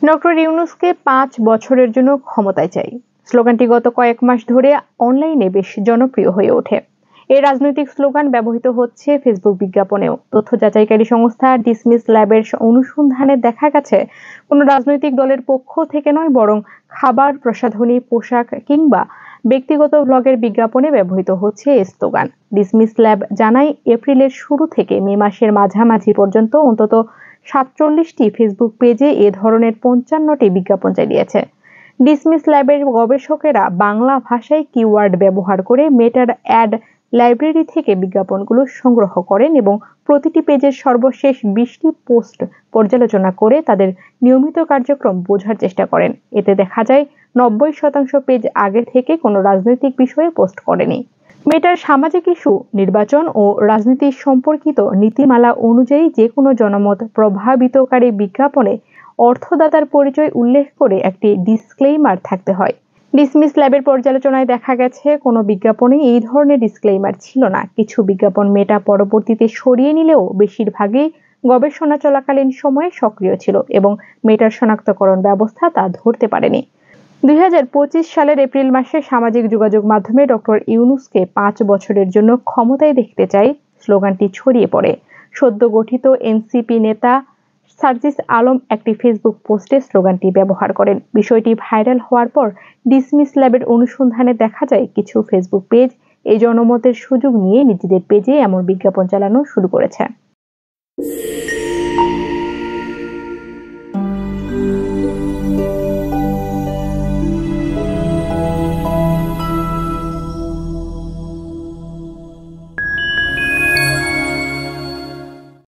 Doctor ইউনূসকে ৫ বছরের জন্য ক্ষমতায় চাই স্লোগানটি গত কয়েক মাস ধরে অনলাইনে বেশ জনপ্রিয় হয়ে ওঠে। এই রাজনৈতিক স্লোগান ব্যবহৃত হচ্ছে ফেসবুক বিজ্ঞাপনেও। তথ্য যাচাইকারী সংস্থা ডিসমিস ল্যাবের অনুসন্ধানে দেখা গেছে, কোনো রাজনৈতিক দলের পক্ষ থেকে নয়, বরং খাবার, প্রসাধনী, পোশাক কিংবা ব্যক্তিগত ব্লগের বিজ্ঞাপনে ব্যবহৃত হচ্ছে এই স্লোগান। ডিসমিস ল্যাব জানায়, এপ্রিলের শুরু থেকে মে মাসের মাঝামাঝি পর্যন্ত অন্তত ৪৭টি ফেসবুক পেজে এ ধরনের ৫৫টি বিজ্ঞাপন চালিয়েছে। ডিসমিস ল্যাবের গবেষকেরা বাংলা ভাষায় কিওয়ার্ড ব্যবহার করে মেটার অ্যাড লাইব্রেরি থেকে বিজ্ঞাপনগুলো সংগ্রহ করেন এবং প্রতিটি পেজের সর্বশেষ ২০টি পোস্ট পর্যালোচনা করে তাদের নিয়মিত কার্যক্রম বোঝার চেষ্টা করেন। এতে দেখা যায় ৯০% পেজ আগে থেকে কোনো রাজনৈতিক বিষয়ে পোস্ট করেনি। মেটার সামাজিক ইস্যু, নির্বাচন ও রাজনীতি সম্পর্কিত নীতিমালা অনুযায়ী যে কোনো জনমত প্রভাবিতকারী বিজ্ঞাপনে অর্থদাতার পরিচয় উল্লেখ করে একটি ডিসক্লেইমার থাকতে হয়। ডিসমিস ল্যাবের পর্যালোচনায় দেখা গেছে, কোনো বিজ্ঞাপনে এই ধরনের ডিসক্লেইমার ছিল না। কিছু বিজ্ঞাপন মেটা পরবর্তীতে সরিয়ে নিলেও বেশিরভাগই গবেষণা চলাকালীন সময়ে সক্রিয় ছিল এবং মেটার শনাক্তকরণ ব্যবস্থা তা ধরতে পারেনি। ২০২৫ সালের এপ্রিল মাসে সামাজিক যোগাযোগ মাধ্যমে ডক্টর ইউনূসকে ৫ বছরের জন্য ক্ষমতায় দেখতে চাই স্লোগানটি ছড়িয়ে পড়ে। সদ্য গঠিত এনসিপি নেতা সার্জিস আলম একটি ফেসবুক পোস্টে স্লোগানটি ব্যবহার করেন। বিষয়টি ভাইরাল হওয়ার পর ডিসমিস ল্যাবের অনুসন্ধানে দেখা যায়, কিছু ফেসবুক পেজ এই জনমতের সুযোগ নিয়ে নিজেদের পেজে এমন বিজ্ঞাপন চালানো শুরু করেছে।